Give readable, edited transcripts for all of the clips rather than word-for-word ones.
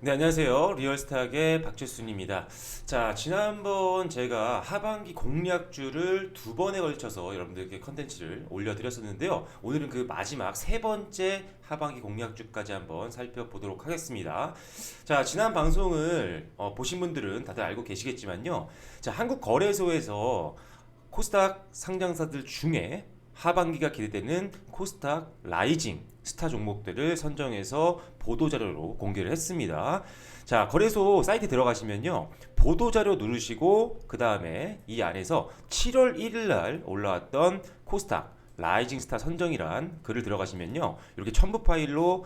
네, 안녕하세요. 리얼스탁의 박철순입니다. 자, 지난번 제가 하반기 공략주를 두 번에 걸쳐서 여러분들께 컨텐츠를 올려드렸었는데요. 오늘은 그 마지막 세 번째 하반기 공략주까지 한번 살펴보도록 하겠습니다. 자, 지난 방송을 보신 분들은 다들 알고 계시겠지만요. 자, 한국거래소에서 코스닥 상장사들 중에 하반기가 기대되는 코스닥 라이징 스타 종목들을 선정해서 보도자료로 공개를 했습니다. 자, 거래소 사이트 들어가시면요. 보도자료 누르시고 그 다음에 이 안에서 7월 1일 날 올라왔던 코스닥 라이징 스타 선정이란 글을 들어가시면요. 이렇게 첨부 파일로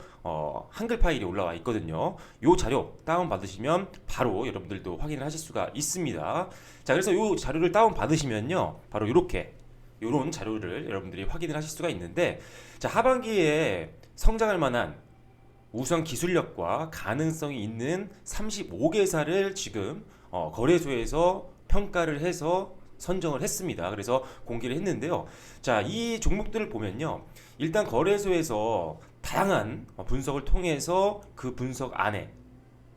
한글 파일이 올라와 있거든요. 이 자료 다운 받으시면 바로 여러분들도 확인을 하실 수가 있습니다. 자, 그래서 이 자료를 다운 받으시면요. 바로 이렇게 이런 자료를 여러분들이 확인을 하실 수가 있는데, 자, 하반기에 성장할 만한 우수한 기술력과 가능성이 있는 35개사를 지금 거래소에서 평가를 해서 선정을 했습니다. 그래서 공개를 했는데요. 자, 이 종목들을 보면요. 일단 거래소에서 다양한 분석을 통해서 그 분석 안에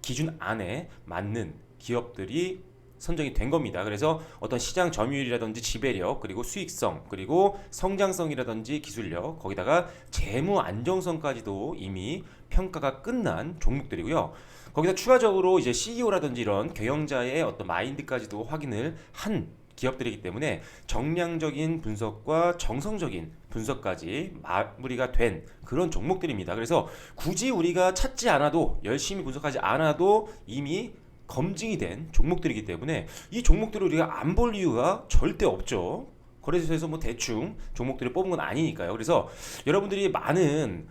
기준 안에 맞는 기업들이 선정이 된 겁니다. 그래서 어떤 시장 점유율이라든지 지배력, 그리고 수익성, 그리고 성장성이라든지 기술력, 거기다가 재무 안정성까지도 이미 평가가 끝난 종목들이고요. 거기다 추가적으로 이제 CEO라든지 이런 경영자의 어떤 마인드까지도 확인을 한 기업들이기 때문에 정량적인 분석과 정성적인 분석까지 마무리가 된 그런 종목들입니다. 그래서 굳이 우리가 찾지 않아도, 열심히 분석하지 않아도 이미 검증이 된 종목들이기 때문에 이 종목들을 우리가 안 볼 이유가 절대 없죠. 거래소에서 뭐 대충 종목들을 뽑은 건 아니니까요. 그래서 여러분들이 많은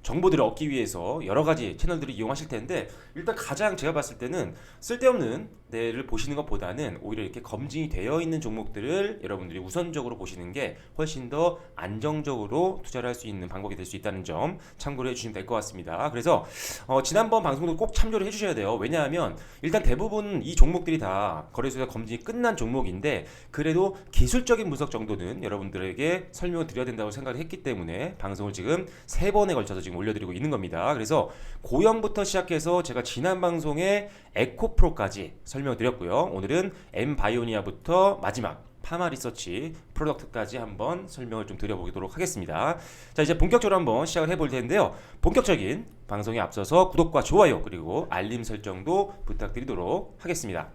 정보들을 얻기 위해서 여러 가지 채널들을 이용하실 텐데, 일단 가장 제가 봤을 때는 쓸데없는 데를 보시는 것보다는 오히려 이렇게 검증이 되어 있는 종목들을 여러분들이 우선적으로 보시는 게 훨씬 더 안정적으로 투자를 할 수 있는 방법이 될 수 있다는 점 참고를 해주시면 될 것 같습니다. 그래서 지난번 방송도 꼭 참조를 해주셔야 돼요. 왜냐하면 일단 대부분 이 종목들이 다 거래소에서 검증이 끝난 종목인데, 그래도 기술적인 분석 정도는 여러분들에게 설명을 드려야 된다고 생각을 했기 때문에 방송을 지금 세 번에 걸쳐서 지금 올려드리고 있는 겁니다. 그래서 고영부터 시작해서 제가 지난 방송에 에코프로까지 설명을 드렸고요. 오늘은 엠바이오니아부터 마지막 파마리서치 프로덕트까지 한번 설명을 좀 드려보도록 하겠습니다. 자, 이제 본격적으로 한번 시작을 해볼 텐데요. 본격적인 방송에 앞서서 구독과 좋아요 그리고 알림 설정도 부탁드리도록 하겠습니다.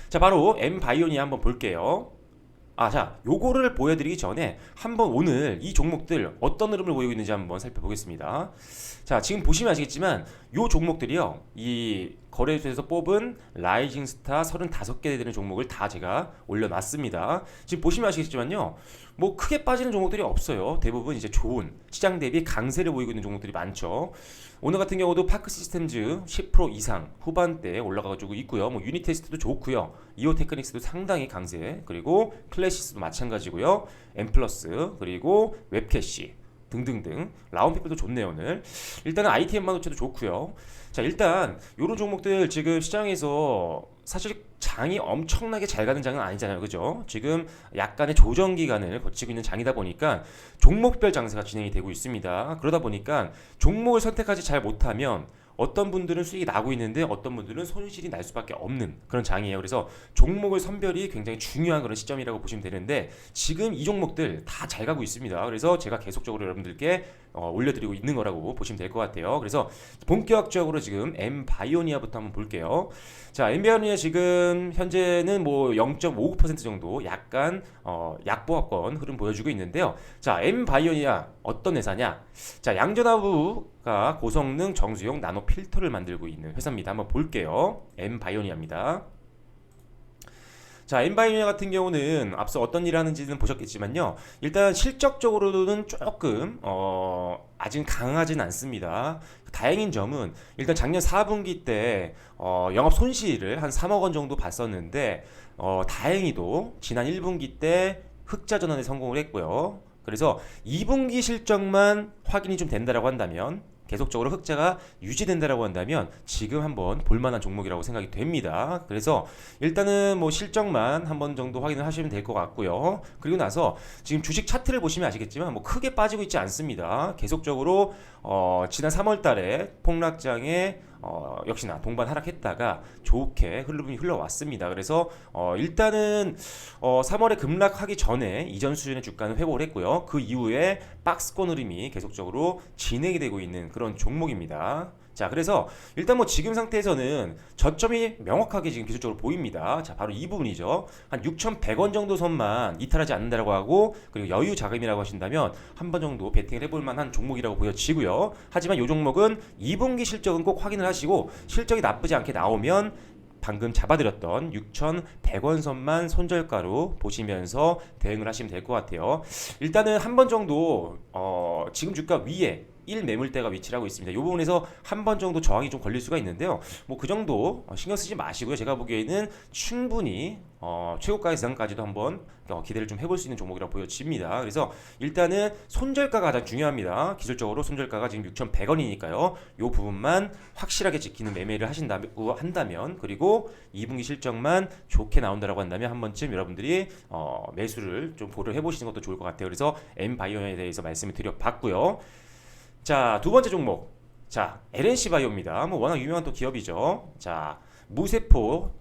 자, 바로 엠바이오니아 한번 볼게요. 자, 요거를 보여드리기 전에 한번 오늘 이 종목들 어떤 흐름을 보이고 있는지 한번 살펴보겠습니다. 자, 지금 보시면 아시겠지만 요 종목들이요, 이 거래소에서 뽑은 라이징 스타 35개 되는 종목을 다 제가 올려놨습니다. 지금 보시면 아시겠지만요, 뭐 크게 빠지는 종목들이 없어요. 대부분 이제 좋은 시장 대비 강세를 보이고 있는 종목들이 많죠. 오늘 같은 경우도 파크 시스템즈 10% 이상 후반대에 올라가지고 있고요. 뭐 유니테스트도 좋고요. 이오 테크닉스도 상당히 강세, 그리고 클래시스도 마찬가지고요. 엠플러스, 그리고 웹캐시 등등등. 라운피플도 좋네요 오늘. 일단은 ITM 반도체도 좋고요. 자, 일단 이런 종목들 지금 시장에서 사실 장이 엄청나게 잘 가는 장은 아니잖아요, 그죠? 지금 약간의 조정 기간을 거치고 있는 장이다 보니까 종목별 장세가 진행이 되고 있습니다. 그러다 보니까 종목을 선택하지 잘 못하면 어떤 분들은 수익이 나고 있는데 어떤 분들은 손실이 날 수밖에 없는 그런 장이에요. 그래서 종목을 선별이 굉장히 중요한 그런 시점이라고 보시면 되는데, 지금 이 종목들 다 잘 가고 있습니다. 그래서 제가 계속적으로 여러분들께 올려드리고 있는 거라고 보시면 될 것 같아요. 그래서 본격적으로 지금 엠바이오니아부터 한번 볼게요. 자, 엠바이오니아 지금 현재는 뭐 0.59% 정도 약간 약보합권 흐름 보여주고 있는데요. 자, 엠바이오니아 어떤 회사냐? 자, 양전하부가 고성능 정수용 나노 필터를 만들고 있는 회사입니다. 한번 볼게요. 엠바이오니아입니다. 자, 엠바이오니아 같은 경우는 앞서 어떤 일을 하는지는 보셨겠지만요. 일단 실적적으로는 조금 아직 강하진 않습니다. 다행인 점은 일단 작년 4분기 때 영업 손실을 한 3억 원 정도 봤었는데, 다행히도 지난 1분기 때 흑자 전환에 성공을 했고요. 그래서 2분기 실적만 확인이 좀 된다라고 한다면 계속적으로 흑자가 유지된다라고 한다면 지금 한번 볼만한 종목이라고 생각이 됩니다. 그래서 일단은 뭐 실적만 한번 정도 확인을 하시면 될 것 같고요. 그리고 나서 지금 주식 차트를 보시면 아시겠지만 뭐 크게 빠지고 있지 않습니다. 계속적으로 지난 3월달에 폭락장에 역시나 동반 하락했다가 좋게 흐름이 흘러왔습니다. 그래서 일단은 3월에 급락하기 전에 이전 수준의 주가는 회복을 했고요. 그 이후에 박스권 흐름이 계속적으로 진행이 되고 있는 그런 종목입니다. 자, 그래서 일단 뭐 지금 상태에서는 저점이 명확하게 지금 기술적으로 보입니다. 자, 바로 이 부분이죠. 한 6,100원 정도 선만 이탈하지 않는다라고 하고, 그리고 여유 자금이라고 하신다면 한 번 정도 베팅을 해볼 만한 종목이라고 보여지고요. 하지만 이 종목은 2분기 실적은 꼭 확인을 하시고, 실적이 나쁘지 않게 나오면 방금 잡아드렸던 6,100원 선만 손절가로 보시면서 대응을 하시면 될 것 같아요. 일단은 한 번 정도 지금 주가 위에 1 매물대가 위치를 하고 있습니다. 이 부분에서 한 번 정도 저항이 좀 걸릴 수가 있는데요. 뭐 그 정도 신경 쓰지 마시고요. 제가 보기에는 충분히 최고가 이상까지도 한번 기대를 좀 해볼 수 있는 종목이라고 보여집니다. 그래서 일단은 손절가가 가장 중요합니다. 기술적으로 손절가가 지금 6,100원이니까요. 이 부분만 확실하게 지키는 매매를 한다면, 그리고 2분기 실적만 좋게 나온다라고 한다면 한 번쯤 여러분들이 매수를 좀 고려해 보시는 것도 좋을 것 같아요. 그래서 M바이오에 대해서 말씀을 드려봤고요. 자, 두 번째 종목. 자, LNC 바이오입니다. 뭐 워낙 유명한 또 기업이죠. 자, 무세포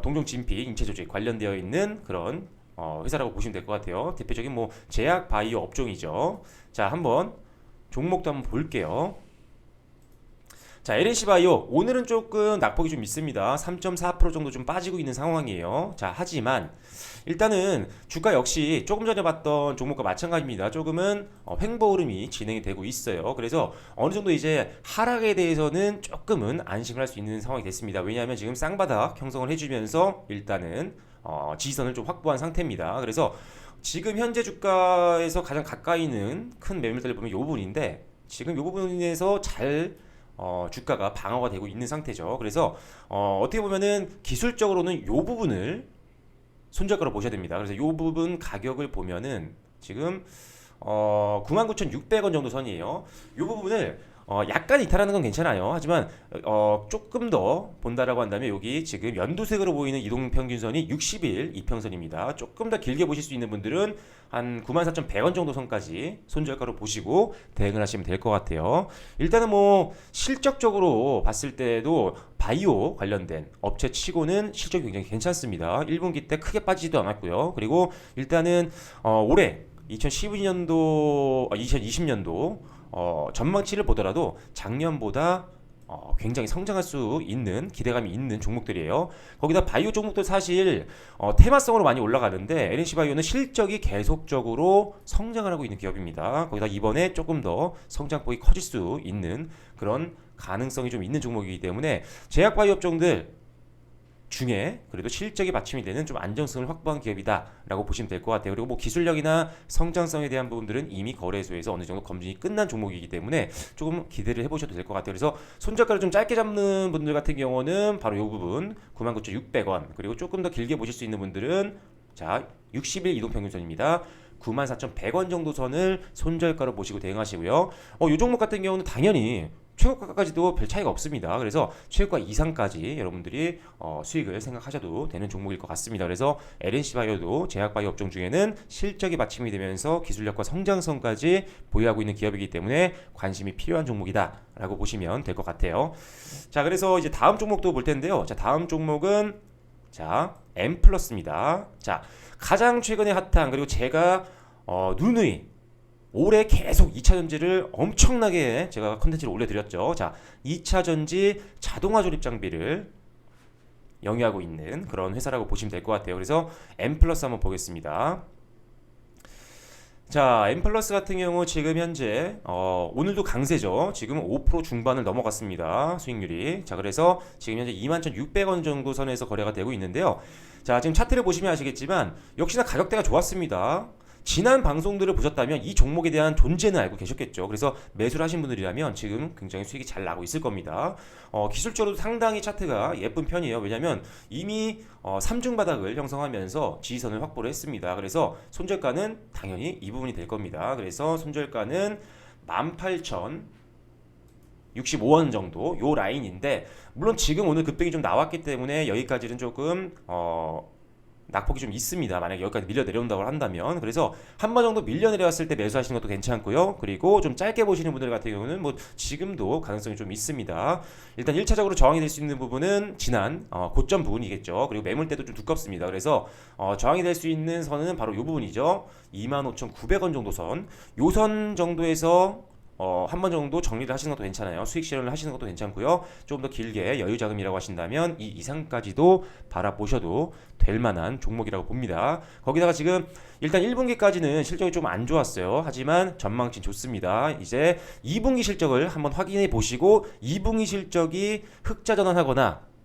동종 진피 인체 조직 관련되어 있는 그런 회사라고 보시면 될 것 같아요. 대표적인 뭐 제약 바이오 업종이죠. 자, 한번 종목도 한번 볼게요. 자, LNC 바이오 오늘은 조금 낙폭이 좀 있습니다. 3.4% 정도 좀 빠지고 있는 상황이에요. 자, 하지만 일단은 주가 역시 조금 전에 봤던 종목과 마찬가지입니다. 조금은 횡보 흐름이 진행이 되고 있어요. 그래서 어느 정도 이제 하락에 대해서는 조금은 안심을 할 수 있는 상황이 됐습니다. 왜냐하면 지금 쌍바닥 형성을 해주면서 일단은 지지선을 좀 확보한 상태입니다. 그래서 지금 현재 주가에서 가장 가까이 있는 큰 매물대를 보면 이 부분인데, 지금 이 부분에서 잘 주가가 방어가 되고 있는 상태죠. 그래서 어떻게 보면은 기술적으로는 이 부분을 손절가로 보셔야 됩니다. 그래서 이 부분 가격을 보면은 지금 99,600원 정도 선이에요. 이 부분을 약간 이탈하는 건 괜찮아요. 하지만 조금 더 본다라고 한다면 여기 지금 연두색으로 보이는 이동평균선이 60일 이평선입니다. 조금 더 길게 보실 수 있는 분들은 한 94,100원 정도 선까지 손절가로 보시고 대응을 하시면 될 것 같아요. 일단은 뭐 실적적으로 봤을 때도 바이오 관련된 업체 치고는 실적이 굉장히 괜찮습니다. 1분기 때 크게 빠지지도 않았고요. 그리고 일단은 올해 2012년도, 2020년도 전망치를 보더라도 작년보다 굉장히 성장할 수 있는 기대감이 있는 종목들이에요. 거기다 바이오 종목도 사실 테마성으로 많이 올라가는데 LNC 바이오는 실적이 계속적으로 성장을 하고 있는 기업입니다. 거기다 이번에 조금 더 성장폭이 커질 수 있는 그런 가능성이 좀 있는 종목이기 때문에 제약 바이오 업종들 중에 그래도 실적이 받침이 되는 좀 안정성을 확보한 기업이다라고 보시면 될 것 같아요. 그리고 뭐 기술력이나 성장성에 대한 부분들은 이미 거래소에서 어느 정도 검증이 끝난 종목이기 때문에 조금 기대를 해보셔도 될 것 같아요. 그래서 손절가를 좀 짧게 잡는 분들 같은 경우는 바로 이 부분 99,600원, 그리고 조금 더 길게 보실 수 있는 분들은 자 60일 이동평균선입니다. 94,100원 정도 선을 손절가로 보시고 대응하시고요. 이 종목 같은 경우는 당연히 최고가까지도 별 차이가 없습니다. 그래서 최고가 이상까지 여러분들이 수익을 생각하셔도 되는 종목일 것 같습니다. 그래서 LNC 바이오도 제약 바이오 업종 중에는 실적이 받침이 되면서 기술력과 성장성까지 보유하고 있는 기업이기 때문에 관심이 필요한 종목이다라고 보시면 될 것 같아요. 자, 그래서 이제 다음 종목도 볼 텐데요. 자, 다음 종목은 자 M+입니다. 자, 가장 최근에 핫한, 그리고 제가 누누이 올해 계속 2차전지를 엄청나게 제가 컨텐츠를 올려드렸죠. 자, 2차전지 자동화 조립 장비를 영위하고 있는 그런 회사라고 보시면 될 것 같아요. 그래서 M+ 한번 보겠습니다. 자, M+ 같은 경우 지금 현재 오늘도 강세죠. 지금 5% 중반을 넘어갔습니다. 수익률이. 자, 그래서 지금 현재 21,600원 정도 선에서 거래가 되고 있는데요. 자, 지금 차트를 보시면 아시겠지만 역시나 가격대가 좋았습니다. 지난 방송들을 보셨다면 이 종목에 대한 존재는 알고 계셨겠죠. 그래서 매수를 하신 분들이라면 지금 굉장히 수익이 잘 나고 있을 겁니다. 기술적으로도 상당히 차트가 예쁜 편이에요. 왜냐하면 이미 3중 바닥을 형성하면서 지지선을 확보를 했습니다. 그래서 손절가는 당연히 이 부분이 될 겁니다. 그래서 손절가는 18,000 65원 정도 요 라인인데 물론 지금 오늘 급등이 좀 나왔기 때문에 여기까지는 조금 낙폭이 좀 있습니다. 만약에 여기까지 밀려 내려온다고 한다면 그래서 한 번 정도 밀려 내려왔을 때 매수하시는 것도 괜찮고요. 그리고 좀 짧게 보시는 분들 같은 경우는 뭐 지금도 가능성이 좀 있습니다. 일단 1차적으로 저항이 될 수 있는 부분은 지난 고점 부분이겠죠. 그리고 매물대도 좀 두껍습니다. 그래서 저항이 될 수 있는 선은 바로 이 부분이죠. 25,900원 정도 선. 요 선 정도에서 한 번 정도 정리를 하시는 것도 괜찮아요. 수익 실현을 하시는 것도 괜찮고요. 조금 더 길게 여유 자금이라고 하신다면 이 이상까지도 바라보셔도 될 만한 종목이라고 봅니다. 거기다가 지금 일단 1분기까지는 실적이 좀 안 좋았어요. 하지만 전망치 좋습니다. 이제 2분기 실적을 한번 확인해 보시고 2분기 실적이 흑자 전환하거나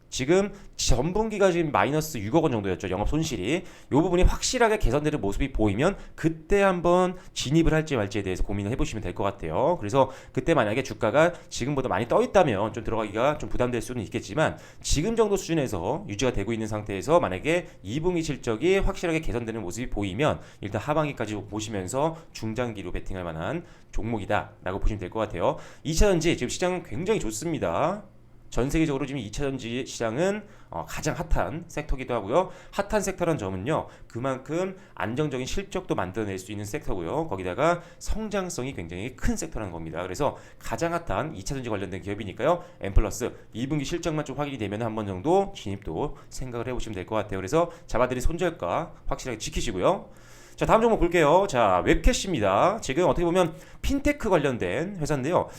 지금 전분기가 지금 마이너스 6억 원 정도였죠. 영업 손실이. 이 부분이 확실하게 개선되는 모습이 보이면 그때 한번 진입을 할지 말지에 대해서 고민을 해보시면 될 것 같아요. 그래서 그때 만약에 주가가 지금보다 많이 떠 있다면 좀 들어가기가 좀 부담될 수는 있겠지만 지금 정도 수준에서 유지가 되고 있는 상태에서 만약에 2분기 실적이 확실하게 개선되는 모습이 보이면 일단 하반기까지 보시면서 중장기로 베팅할 만한 종목이다 라고 보시면 될 것 같아요. 2차전지 지금 시장은 굉장히 좋습니다. 전 세계적으로 지금 2차전지 시장은 가장 핫한 섹터기도 하고요. 핫한 섹터란 점은요. 그만큼 안정적인 실적도 만들어낼 수 있는 섹터고요. 거기다가 성장성이 굉장히 큰 섹터라는 겁니다. 그래서 가장 핫한 2차전지 관련된 기업이니까요. M 플러스 2분기 실적만 좀 확인이 되면 한 번 정도 진입도 생각을 해보시면 될 것 같아요. 그래서 잡아드린 손절가 확실하게 지키시고요. 자, 다음 종목 볼게요. 자, 웹캐시입니다. 지금 어떻게 보면 핀테크 관련된 회사인데요.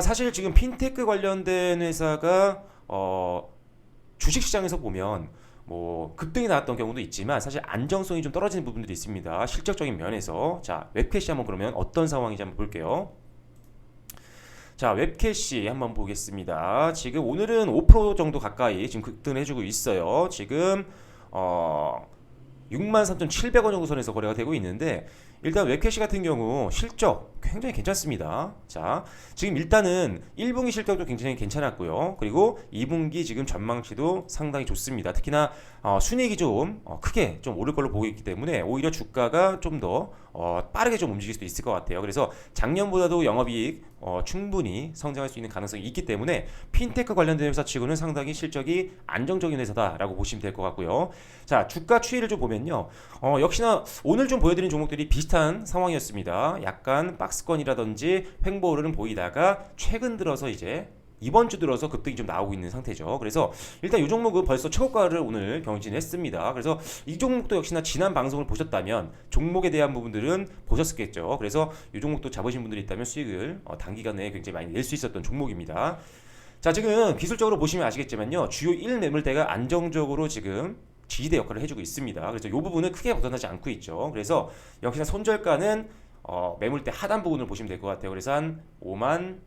사실 지금 핀테크 관련된 회사가 주식시장에서 보면 뭐 급등이 나왔던 경우도 있지만 사실 안정성이 좀 떨어지는 부분들이 있습니다. 실적적인 면에서. 자, 웹캐시 한번 그러면 어떤 상황인지 한번 볼게요. 자, 웹캐시 한번 보겠습니다. 지금 오늘은 5% 정도 가까이 지금 급등을 해주고 있어요. 지금 63,700원 정도 선에서 거래가 되고 있는데 일단 웹캐시 같은 경우 실적 굉장히 괜찮습니다. 자, 지금 일단은 1분기 실적도 굉장히 괜찮았고요. 그리고 2분기 지금 전망치도 상당히 좋습니다. 특히나 순이익이 좀 크게 좀 오를 걸로 보고 있기 때문에 오히려 주가가 좀 더 빠르게 좀 움직일 수도 있을 것 같아요. 그래서 작년보다도 영업이익 충분히 성장할 수 있는 가능성이 있기 때문에 핀테크 관련된 회사 치고는 상당히 실적이 안정적인 회사다라고 보시면 될 것 같고요. 자, 주가 추이를 좀 보면요. 역시나 오늘 좀 보여드린 종목들이 비슷한 상황이었습니다. 약간 박스권이라든지 횡보 흐름은 보이다가 최근 들어서 이제 이번 주 들어서 급등이 좀 나오고 있는 상태죠. 그래서 일단 이 종목은 벌써 최고가를 오늘 경신했습니다. 그래서 이 종목도 역시나 지난 방송을 보셨다면 종목에 대한 부분들은 보셨겠죠. 그래서 이 종목도 잡으신 분들이 있다면 수익을 단기간 내에 굉장히 많이 낼 수 있었던 종목입니다. 자, 지금 기술적으로 보시면 아시겠지만요. 주요 1 매물대가 안정적으로 지금 지지대 역할을 해주고 있습니다. 그래서 이 부분은 크게 벗어나지 않고 있죠. 그래서 역시나 손절가는 매물대 하단 부분을 보시면 될 것 같아요. 그래서 한 5만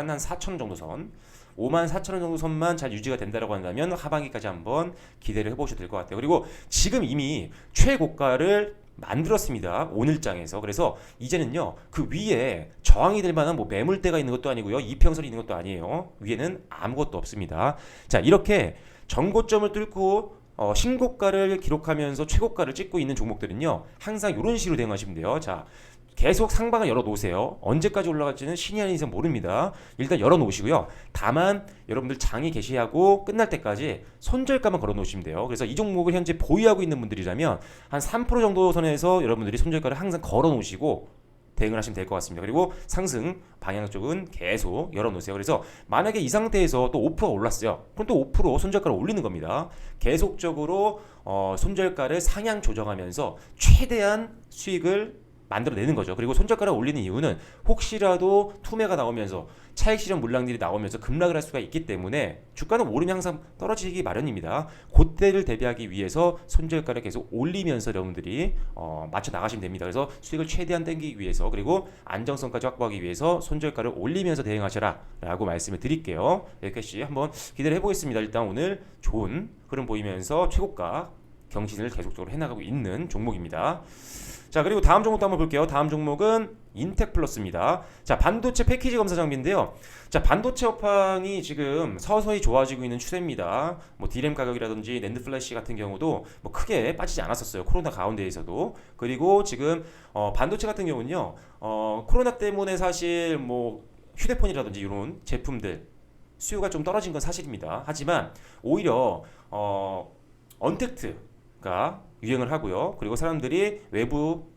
한 4천 정도 선, 5만 4천 원 정도 선만 잘 유지가 된다라고 한다면 하반기까지 한번 기대를 해보셔도 될 것 같아요. 그리고 지금 이미 최고가를 만들었습니다. 오늘장에서. 그래서 이제는요, 그 위에 저항이 될 만한 뭐 매물대가 있는 것도 아니고요, 이평선이 있는 것도 아니에요. 위에는 아무것도 없습니다. 자, 이렇게 전고점을 뚫고 신고가를 기록하면서 최고가를 찍고 있는 종목들은요, 항상 이런 식으로 대응하시면 돼요. 자, 계속 상방을 열어 놓으세요. 언제까지 올라갈지는 신이 아닌 이상 모릅니다. 일단 열어 놓으시고요. 다만 여러분들 장이 개시하고 끝날 때까지 손절가만 걸어 놓으시면 돼요. 그래서 이 종목을 현재 보유하고 있는 분들이라면 한 3% 정도 선에서 여러분들이 손절가를 항상 걸어 놓으시고 대응을 하시면 될 것 같습니다. 그리고 상승 방향 쪽은 계속 열어놓으세요. 그래서 만약에 이 상태에서 또 5%가 올랐어요. 그럼 또 5% 손절가를 올리는 겁니다. 계속적으로 손절가를 상향 조정하면서 최대한 수익을 만들어내는 거죠. 그리고 손절가를 올리는 이유는 혹시라도 투매가 나오면서 차익 실현 물량들이 나오면서 급락을 할 수가 있기 때문에 주가는 오르면 항상 떨어지기 마련입니다. 그때를 대비하기 위해서 손절가를 계속 올리면서 여러분들이 맞춰 나가시면 됩니다. 그래서 수익을 최대한 땡기기 위해서 그리고 안정성까지 확보하기 위해서 손절가를 올리면서 대응하셔라 라고 말씀을 드릴게요. 여기까지 한번 기대를 해보겠습니다. 일단 오늘 좋은 흐름 보이면서 최고가 경신을 계속적으로 해나가고 있는 종목입니다. 자, 그리고 다음 종목도 한번 볼게요. 다음 종목은 인텍플러스입니다. 자, 반도체 패키지 검사 장비인데요. 자, 반도체 업황이 지금 서서히 좋아지고 있는 추세입니다. 뭐 D램 가격이라든지 낸드 플래시 같은 경우도 뭐 크게 빠지지 않았었어요. 코로나 가운데에서도. 그리고 지금 반도체 같은 경우는요. 코로나 때문에 사실 뭐 휴대폰이라든지 이런 제품들 수요가 좀 떨어진 건 사실입니다. 하지만 오히려 언택트가 유행을 하고요. 그리고 사람들이 외부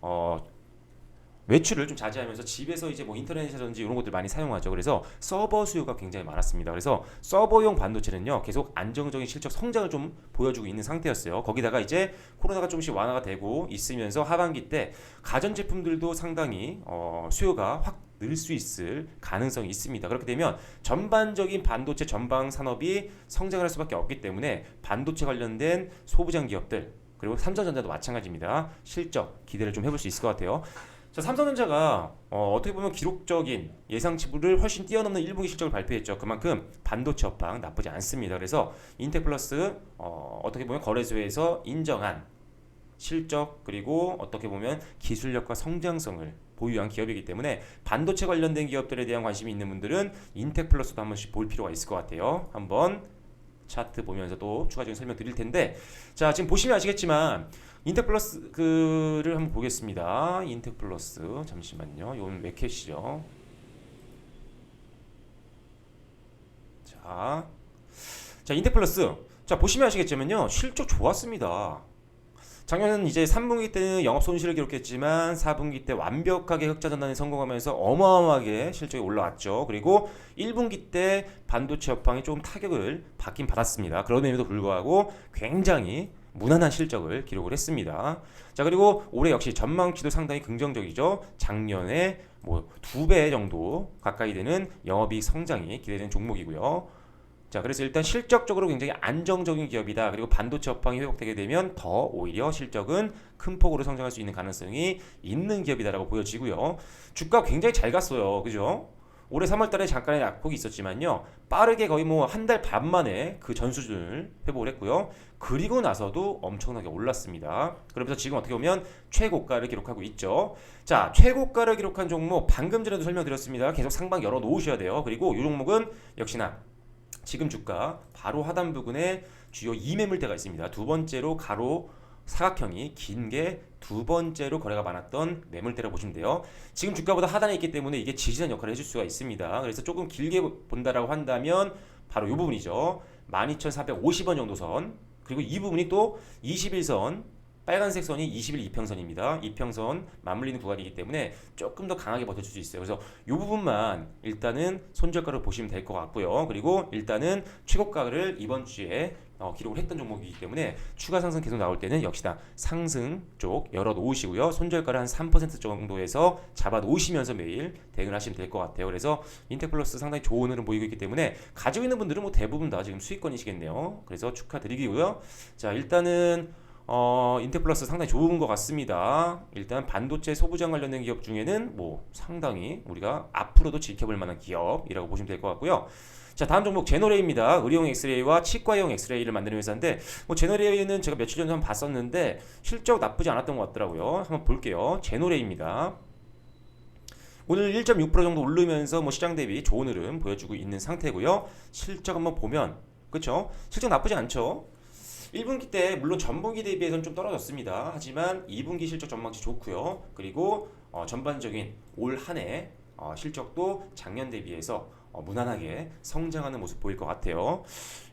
외출을 좀 자제하면서 집에서 이제 뭐 인터넷이라든지 이런 것들 많이 사용하죠. 그래서 서버 수요가 굉장히 많았습니다. 그래서 서버용 반도체는요 계속 안정적인 실적 성장을 좀 보여주고 있는 상태였어요. 거기다가 이제 코로나가 조금씩 완화가 되고 있으면서 하반기 때 가전 제품들도 상당히 수요가 확 늘 수 있을 가능성이 있습니다. 그렇게 되면 전반적인 반도체 전방 산업이 성장을 할 수밖에 없기 때문에 반도체 관련된 소부장 기업들 그리고 삼성전자도 마찬가지입니다. 실적 기대를 좀 해볼 수 있을 것 같아요. 자, 삼성전자가 어떻게 보면 기록적인 예상치를 훨씬 뛰어넘는 1분기 실적을 발표했죠. 그만큼 반도체 업황 나쁘지 않습니다. 그래서 인텍플러스 어떻게 보면 거래소에서 인정한 실적 그리고 어떻게 보면 기술력과 성장성을 보유한 기업이기 때문에 반도체 관련된 기업들에 대한 관심이 있는 분들은 인텍플러스도 한 번씩 볼 필요가 있을 것 같아요. 한번 차트 보면서 또 추가적인 설명 드릴 텐데 자 지금 보시면 아시겠지만 인텍플러스 그를 한번 보겠습니다. 인텍플러스 잠시만요. 이건 매켓이죠. 자 인텍플러스 자 보시면 아시겠지만요. 실적 좋았습니다. 작년은 이제 3분기 때는 영업 손실을 기록했지만 4분기 때 완벽하게 흑자 전환에 성공하면서 어마어마하게 실적이 올라왔죠. 그리고 1분기 때 반도체 업황이 조금 타격을 받긴 받았습니다. 그럼에도 불구하고 굉장히 무난한 실적을 기록을 했습니다. 자 그리고 올해 역시 전망치도 상당히 긍정적이죠. 작년에 뭐 2배 정도 가까이 되는 영업이익 성장이 기대되는 종목이고요. 자, 그래서 일단 실적적으로 굉장히 안정적인 기업이다. 그리고 반도체 업황이 회복되게 되면 더 오히려 실적은 큰 폭으로 성장할 수 있는 가능성이 있는 기업이다라고 보여지고요. 주가 굉장히 잘 갔어요. 그죠? 올해 3월 달에 잠깐의 낙폭이 있었지만요. 빠르게 거의 뭐 한 달 반 만에 그 전 수준을 회복을 했고요. 그리고 나서도 엄청나게 올랐습니다. 그러면서 지금 어떻게 보면 최고가를 기록하고 있죠. 자, 최고가를 기록한 종목 방금 전에도 설명드렸습니다. 계속 상방 열어 놓으셔야 돼요. 그리고 이 종목은 역시나 지금 주가 바로 하단 부근에 주요 2매물대가 있습니다. 두 번째로 가로 사각형이 긴 게 두 번째로 거래가 많았던 매물대라고 보시면 돼요. 지금 주가보다 하단에 있기 때문에 이게 지지한 역할을 해줄 수가 있습니다. 그래서 조금 길게 본다라고 한다면 바로 이 부분이죠. 12,450원 정도 선 그리고 이 부분이 또 21선 빨간색 선이 20일 이평선입니다. 이평선 맞물리는 구간이기 때문에 조금 더 강하게 버텨줄 수 있어요. 그래서 이 부분만 일단은 손절가로 보시면 될 것 같고요. 그리고 일단은 최고가를 이번 주에 기록을 했던 종목이기 때문에 추가 상승 계속 나올 때는 역시나 상승 쪽 열어 놓으시고요. 손절가를 한 3% 정도에서 잡아 놓으시면서 매일 대응을 하시면 될 것 같아요. 그래서 인텍플러스 상당히 좋은 흐름 보이고 있기 때문에 가지고 있는 분들은 뭐 대부분 다 지금 수익권이시겠네요. 그래서 축하드리고요. 자 일단은 인텍플러스 상당히 좋은 것 같습니다. 일단 반도체 소부장 관련된 기업 중에는 뭐 상당히 우리가 앞으로도 지켜볼 만한 기업이라고 보시면 될 것 같고요. 자 다음 종목 제노레이입니다. 의료용 엑스레이와 치과용 엑스레이를 만드는 회사인데 뭐 제노레이는 제가 며칠 전에 한번 봤었는데 실적 나쁘지 않았던 것 같더라고요. 한번 볼게요. 제노레이입니다. 오늘 1.6% 정도 오르면서 뭐 시장 대비 좋은 흐름 보여주고 있는 상태고요. 실적 한번 보면 그렇죠? 실적 나쁘지 않죠? 1분기 때 물론 전분기 대비해서는 좀 떨어졌습니다. 하지만 2분기 실적 전망치 좋고요. 그리고 전반적인 올 한 해 실적도 작년 대비해서 무난하게 성장하는 모습 보일 것 같아요.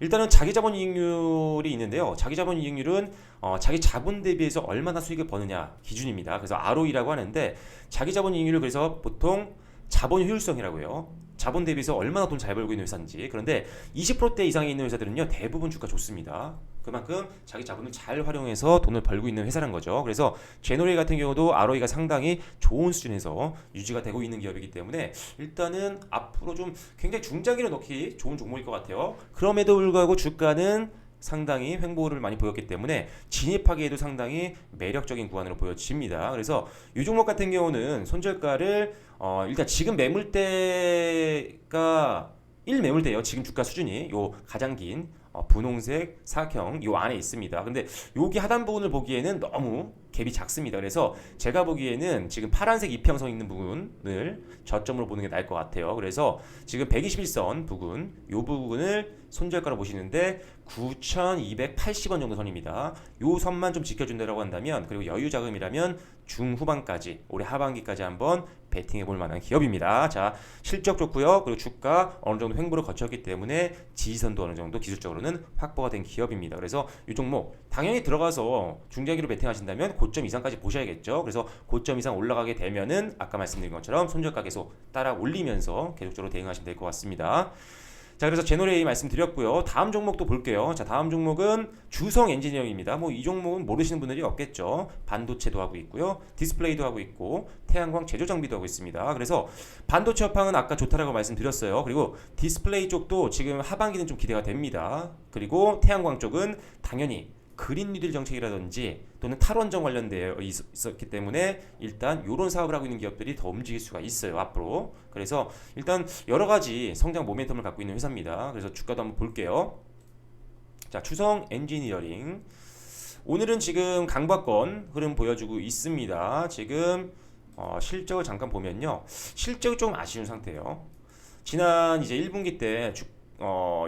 일단은 자기 자본 이익률이 있는데요. 자기 자본 이익률은 자기 자본 대비해서 얼마나 수익을 버느냐 기준입니다. 그래서 ROE라고 하는데 자기 자본 이익률을 그래서 보통 자본 효율성이라고 해요. 자본 대비해서 얼마나 돈 잘 벌고 있는 회사인지. 그런데 20%대 이상에 있는 회사들은요 대부분 주가 좋습니다. 그만큼 자기 자본을 잘 활용해서 돈을 벌고 있는 회사란 거죠. 그래서 제노레이 같은 경우도 ROE가 상당히 좋은 수준에서 유지가 되고 있는 기업이기 때문에 일단은 앞으로 좀 굉장히 중장기로 넣기 좋은 종목일 것 같아요. 그럼에도 불구하고 주가는 상당히 횡보를 많이 보였기 때문에 진입하기에도 상당히 매력적인 구간으로 보여집니다. 그래서 이 종목 같은 경우는 손절가를 일단 지금 매물대가 1매물대예요. 지금 주가 수준이 요 가장 긴 분홍색 사각형 요 안에 있습니다. 근데 여기 하단 부분을 보기에는 너무 갭이 작습니다. 그래서 제가 보기에는 지금 파란색 이평선 있는 부분을 저점으로 보는 게 나을 것 같아요. 그래서 지금 121선 부근 요 부분을 손절가로 보시는데 9,280원 정도 선입니다. 요 선만 좀 지켜준다고 한다면, 그리고 여유 자금이라면 중후반까지 올해 하반기까지 한번 베팅해 볼 만한 기업입니다. 자, 실적 좋고요. 그리고 주가 어느 정도 횡보를 거쳤기 때문에 지지선도 어느 정도 기술적으로는 확보가 된 기업입니다. 그래서 이 종목 당연히 들어가서 중장기로 베팅하신다면 고점 이상까지 보셔야겠죠. 그래서 고점 이상 올라가게 되면은 아까 말씀드린 것처럼 손절가 계속 따라 올리면서 계속적으로 대응하시면 될 것 같습니다. 자, 그래서 제너레이 말씀드렸고요. 다음 종목도 볼게요. 자, 다음 종목은 주성 엔지니어링입니다. 뭐 이 종목은 모르시는 분들이 없겠죠. 반도체도 하고 있고요. 디스플레이도 하고 있고 태양광 제조 장비도 하고 있습니다. 그래서 반도체 업황은 아까 좋다라고 말씀드렸어요. 그리고 디스플레이 쪽도 지금 하반기는 좀 기대가 됩니다. 그리고 태양광 쪽은 당연히 그린 뉴딜 정책이라든지 또는 탈원전 관련되어 있었기 때문에 일단 이런 사업을 하고 있는 기업들이 더 움직일 수가 있어요 앞으로. 그래서 일단 여러 가지 성장 모멘텀을 갖고 있는 회사입니다. 그래서 주가도 한번 볼게요. 자, 주성 엔지니어링 오늘은 지금 강박권 흐름 보여주고 있습니다. 지금 실적을 잠깐 보면요, 실적이 좀 아쉬운 상태예요. 지난 이제 1분기 때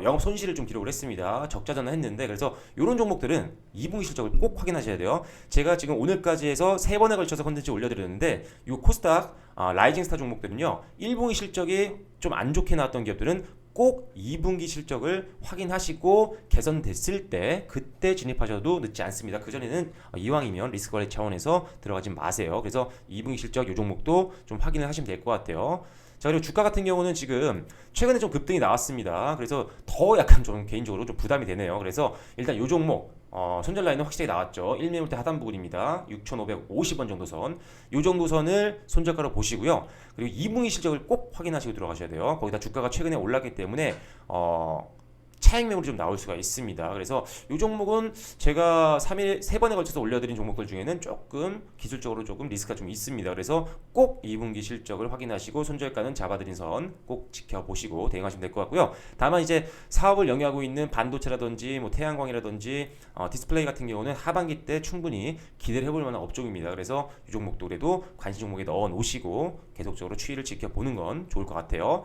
영업 손실을 좀 기록을 했습니다. 적자 전환했는데, 그래서 이런 종목들은 2분기 실적을 꼭 확인하셔야 돼요. 제가 지금 오늘까지 해서 3번에 걸쳐서 컨텐츠 올려드렸는데, 이 코스닥 라이징 스타 종목들은요 1분기 실적이 좀 안 좋게 나왔던 기업들은 꼭 2분기 실적을 확인하시고 개선됐을 때 그때 진입하셔도 늦지 않습니다. 그전에는 이왕이면 리스크 관리 차원에서 들어가지 마세요. 그래서 2분기 실적 이 종목도 좀 확인을 하시면 될 것 같아요. 자, 그리고 주가 같은 경우는 지금 최근에 좀 급등이 나왔습니다. 그래서 더 약간 좀 개인적으로 좀 부담이 되네요. 그래서 일단 이 종목 손절 라인은 확실히 나왔죠. 1매물대 하단 부분입니다. 6,550원 정도 선. 이 정도 선을 손절가로 보시고요. 그리고 2분기 실적을 꼭 확인하시고 들어가셔야 돼요. 거기다 주가가 최근에 올랐기 때문에 차익 매물이 좀 나올 수가 있습니다. 그래서 이 종목은 제가 3번에 걸쳐서 올려드린 종목들 중에는 조금 기술적으로 조금 리스크가 좀 있습니다. 그래서 꼭 2분기 실적을 확인하시고 손절가는 잡아드린 선 꼭 지켜보시고 대응하시면 될 것 같고요. 다만 이제 사업을 영위하고 있는 반도체라든지 뭐 태양광이라든지 디스플레이 같은 경우는 하반기 때 충분히 기대를 해볼 만한 업종입니다. 그래서 이 종목도 그래도 관심 종목에 넣어 놓으시고 계속적으로 추이를 지켜보는 건 좋을 것 같아요.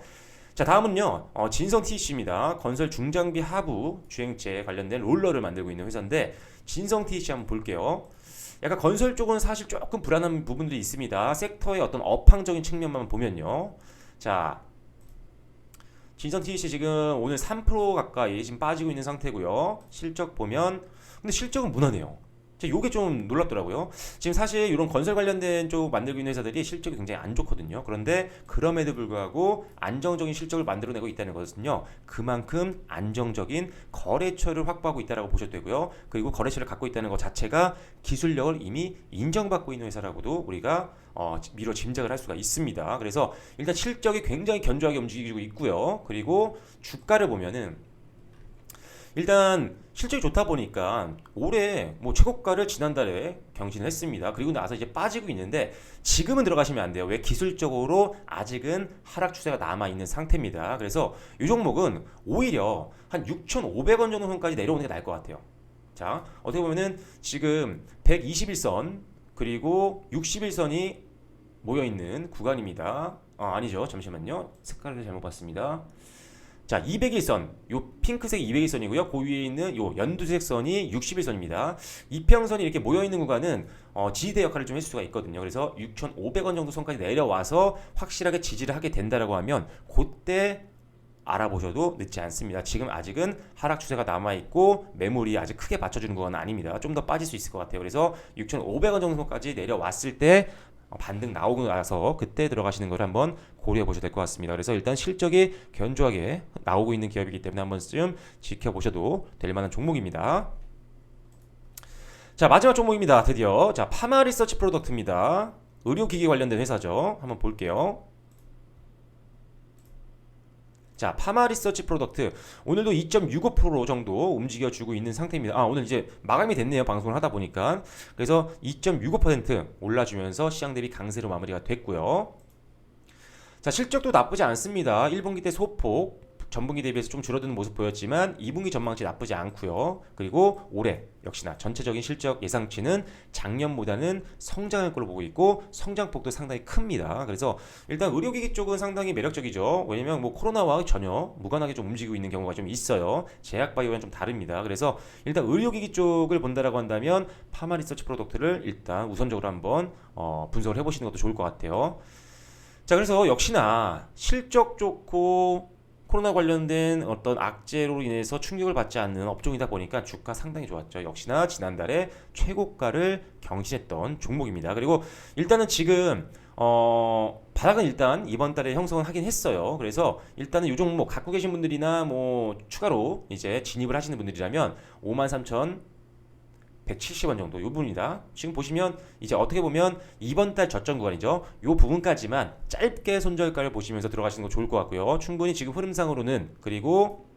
자, 다음은요 진성 TEC입니다. 건설 중장비 하부 주행체 관련된 롤러를 만들고 있는 회사인데, 진성 TEC 한번 볼게요. 약간 건설 쪽은 사실 조금 불안한 부분들이 있습니다. 섹터의 어떤 업황적인 측면만 보면요. 자, 진성 TEC 지금 오늘 3% 가까이 지금 빠지고 있는 상태고요. 실적 보면 근데 실적은 무난해요. 요게 좀 놀랍더라고요. 지금 사실 이런 건설 관련된 쪽 만들고 있는 회사들이 실적이 굉장히 안 좋거든요. 그런데 그럼에도 불구하고 안정적인 실적을 만들어내고 있다는 것은요, 그만큼 안정적인 거래처를 확보하고 있다고 보셔도 되고요. 그리고 거래처를 갖고 있다는 것 자체가 기술력을 이미 인정받고 있는 회사라고도 우리가 미뤄 짐작을 할 수가 있습니다. 그래서 일단 실적이 굉장히 견조하게 움직이고 있고요. 그리고 주가를 보면은 일단 실적이 좋다 보니까 올해 뭐 최고가를 지난달에 경신을 했습니다. 그리고 나서 이제 빠지고 있는데 지금은 들어가시면 안 돼요. 왜? 기술적으로 아직은 하락 추세가 남아 있는 상태입니다. 그래서 이 종목은 오히려 한 6,500원 정도 선까지 내려오는 게 나을 것 같아요. 자, 어떻게 보면은 지금 121선 그리고 61선이 모여 있는 구간입니다. 아니죠. 잠시만요. 색깔을 잘못 봤습니다. 자, 201선, 요 핑크색 201선이고요. 그 위에 있는 요 연두색 선이 61선입니다. 이평선이 이렇게 모여있는 구간은 지지대 역할을 좀 해줄 수가 있거든요. 그래서 6,500원 정도 선까지 내려와서 확실하게 지지를 하게 된다라고 하면 그때 알아보셔도 늦지 않습니다. 지금 아직은 하락 추세가 남아있고 매물이 아직 크게 받쳐주는 건 아닙니다. 좀 더 빠질 수 있을 것 같아요. 그래서 6,500원 정도까지 내려왔을 때 반등 나오고 나서 그때 들어가시는 걸 한번 고려해 보셔도 될 것 같습니다. 그래서 일단 실적이 견조하게 나오고 있는 기업이기 때문에 한 번쯤 지켜보셔도 될 만한 종목입니다. 자, 마지막 종목입니다. 드디어 자, 파마 리서치 프로덕트입니다. 의료기기 관련된 회사죠. 한번 볼게요. 자, 파마 리서치 프로덕트 오늘도 2.65% 정도 움직여주고 있는 상태입니다. 오늘 이제 마감이 됐네요. 방송을 하다 보니까. 그래서 2.65% 올라주면서 시장 대비 강세로 마무리가 됐고요. 자, 실적도 나쁘지 않습니다. 1분기 때 소폭 전분기 대비해서 좀 줄어드는 모습 보였지만 2분기 전망치 나쁘지 않고요. 그리고 올해 역시나 전체적인 실적 예상치는 작년보다는 성장할 걸로 보고 있고 성장폭도 상당히 큽니다. 그래서 일단 의료기기 쪽은 상당히 매력적이죠. 왜냐면 뭐 코로나와 전혀 무관하게 좀 움직이고 있는 경우가 좀 있어요. 제약바이오와는 좀 다릅니다. 그래서 일단 의료기기 쪽을 본다라고 한다면 파마리서치 프로덕트를 일단 우선적으로 한번 분석을 해보시는 것도 좋을 것 같아요. 자, 그래서 역시나 실적 좋고 코로나 관련된 어떤 악재로 인해서 충격을 받지 않는 업종이다 보니까 주가 상당히 좋았죠. 역시나 지난달에 최고가를 경신했던 종목입니다. 그리고 일단은 지금 바닥은 일단 이번 달에 형성을 하긴 했어요. 그래서 일단은 이 종목 갖고 계신 분들이나 뭐 추가로 이제 진입을 하시는 분들이라면 53,170원 정도 이 부분이다. 지금 보시면 이제 어떻게 보면 이번 달 저점 구간이죠. 이 부분까지만 짧게 손절가를 보시면서 들어가시는 거 좋을 것 같고요. 충분히 지금 흐름상으로는 그리고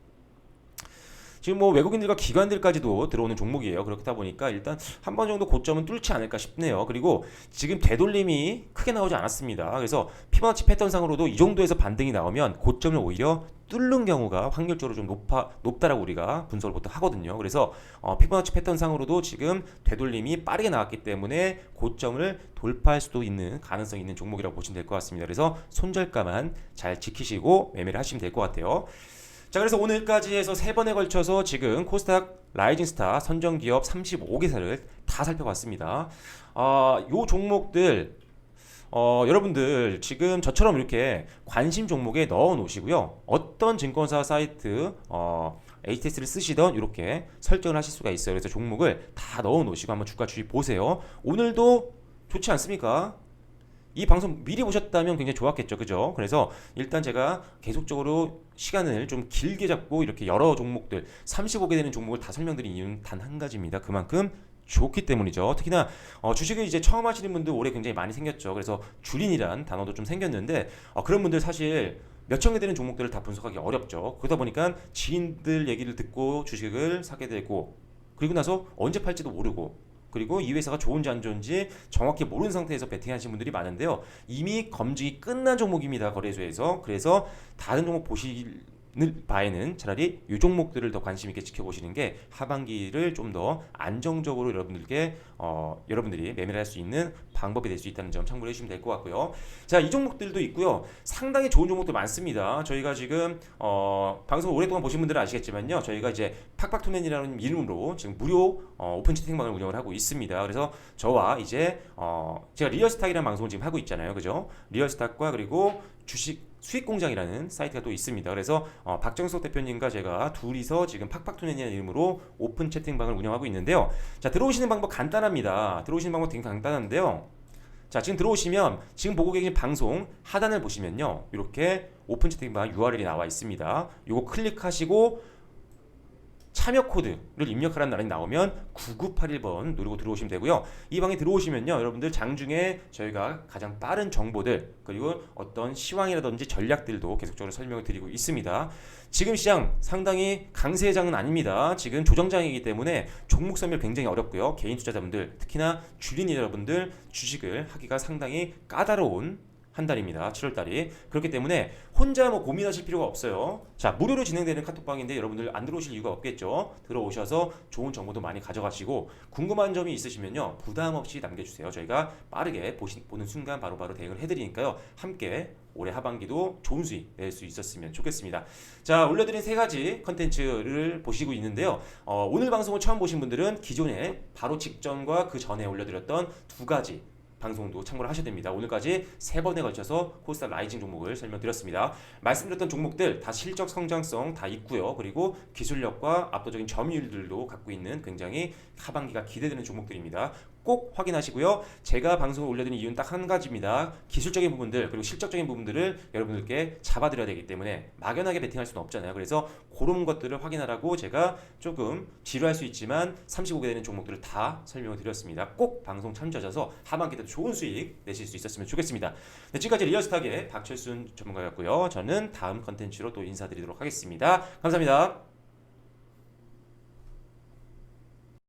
지금 뭐 외국인들과 기관들까지도 들어오는 종목이에요. 그렇다 보니까 일단 한 번 정도 고점은 뚫지 않을까 싶네요. 그리고 지금 되돌림이 크게 나오지 않았습니다. 그래서 피보나치 패턴상으로도 이 정도에서 반등이 나오면 고점을 오히려 뚫는 경우가 확률적으로 좀 높다라고 우리가 분석을 보통 하거든요. 그래서 피보나치 패턴상으로도 지금 되돌림이 빠르게 나왔기 때문에 고점을 돌파할 수도 있는 가능성이 있는 종목이라고 보시면 될 것 같습니다. 그래서 손절가만 잘 지키시고 매매를 하시면 될 것 같아요. 자, 그래서 오늘까지 해서 3번에 걸쳐서 지금 코스닥 라이징스타 선정기업 35개사를 다 살펴봤습니다. 요 종목들 여러분들 지금 저처럼 이렇게 관심 종목에 넣어 놓으시고요. 어떤 증권사 사이트 HTS를 쓰시던 이렇게 설정을 하실 수가 있어요. 그래서 종목을 다 넣어 놓으시고 한번 주가 주의 보세요. 오늘도 좋지 않습니까? 이 방송 미리 보셨다면 굉장히 좋았겠죠. 그죠? 그래서 일단 제가 계속적으로 시간을 좀 길게 잡고 이렇게 여러 종목들 35개 되는 종목을 다 설명드린 이유는 단 한 가지입니다. 그만큼 좋기 때문이죠. 특히나 주식을 이제 처음 하시는 분들 올해 굉장히 많이 생겼죠. 그래서 줄인이란 단어도 좀 생겼는데 그런 분들 사실 몇천 개 되는 종목들을 다 분석하기 어렵죠. 그러다 보니까 지인들 얘기를 듣고 주식을 사게 되고 그리고 나서 언제 팔지도 모르고 그리고 이 회사가 좋은지 안 좋은지 정확히 모르는 상태에서 베팅하시는 분들이 많은데요. 이미 검증이 끝난 종목입니다. 거래소에서. 그래서 다른 종목 보시는 바에는 차라리 이 종목들을 더 관심 있게 지켜보시는 게 하반기를 좀 더 안정적으로 여러분들이 매매를 할 수 있는 방법이 될 수 있다는 점 참고를 해주시면 될 것 같고요. 자, 이 종목들도 있고요. 상당히 좋은 종목들 많습니다. 저희가 지금 방송 오랫동안 보신 분들은 아시겠지만요. 저희가 이제 팍팍투맨이라는 이름으로 지금 무료 오픈 채팅방을 운영을 하고 있습니다. 그래서 저와 이제 제가 리얼스탁이라는 방송을 지금 하고 있잖아요. 그죠? 리얼스탁과 그리고 주식 수익공장이라는 사이트가 또 있습니다. 그래서 박정석 대표님과 제가 둘이서 지금 팍팍투맨이라는 이름으로 오픈 채팅방을 운영하고 있는데요. 자, 들어오시는 방법 간단합니다. 들어오시는 방법 되게 간단한데요. 자, 지금 들어오시면 지금 보고 계신 방송 하단을 보시면요. 이렇게 오픈 채팅방 URL이 나와 있습니다. 이거 클릭하시고 참여 코드를 입력하라는栏이 나오면 9981번 누르고 들어오시면 되고요. 이 방에 들어오시면요. 여러분들 장중에 저희가 가장 빠른 정보들 그리고 어떤 시황이라든지 전략들도 계속적으로 설명을 드리고 있습니다. 지금 시장 상당히 강세장은 아닙니다. 지금 조정장이기 때문에 종목 선별 굉장히 어렵고요. 개인 투자자분들 특히나 주린 여러분들 주식을 하기가 상당히 까다로운 한 달입니다. 7월달이. 그렇기 때문에 혼자 뭐 고민하실 필요가 없어요. 자, 무료로 진행되는 카톡방인데 여러분들 안 들어오실 이유가 없겠죠. 들어오셔서 좋은 정보도 많이 가져가시고 궁금한 점이 있으시면요. 부담 없이 남겨주세요. 저희가 빠르게 보는 순간 바로바로 대응을 해드리니까요. 함께 올해 하반기도 좋은 수익 낼 수 있었으면 좋겠습니다. 자, 올려드린 3가지 컨텐츠를 보시고 있는데요. 오늘 방송을 처음 보신 분들은 기존에 바로 직전과 그 전에 올려드렸던 2가지 방송도 참고를 하셔야 됩니다. 오늘까지 3번에 걸쳐서 코스닥 라이징 종목을 설명드렸습니다. 말씀드렸던 종목들 다 실적 성장성 다 있고요. 그리고 기술력과 압도적인 점유율들도 갖고 있는 굉장히 하반기가 기대되는 종목들입니다. 꼭 확인하시고요. 제가 방송을 올려드린 이유는 딱 한 가지입니다. 기술적인 부분들 그리고 실적적인 부분들을 여러분들께 잡아드려야 되기 때문에 막연하게 베팅할 수는 없잖아요. 그래서 그런 것들을 확인하라고 제가 조금 지루할 수 있지만 35개 되는 종목들을 다 설명을 드렸습니다. 꼭 방송 참조하셔서 하반기 때도 좋은 수익 내실 수 있었으면 좋겠습니다. 네, 지금까지 리얼스탁의 박철순 전문가였고요. 저는 다음 컨텐츠로 또 인사드리도록 하겠습니다. 감사합니다.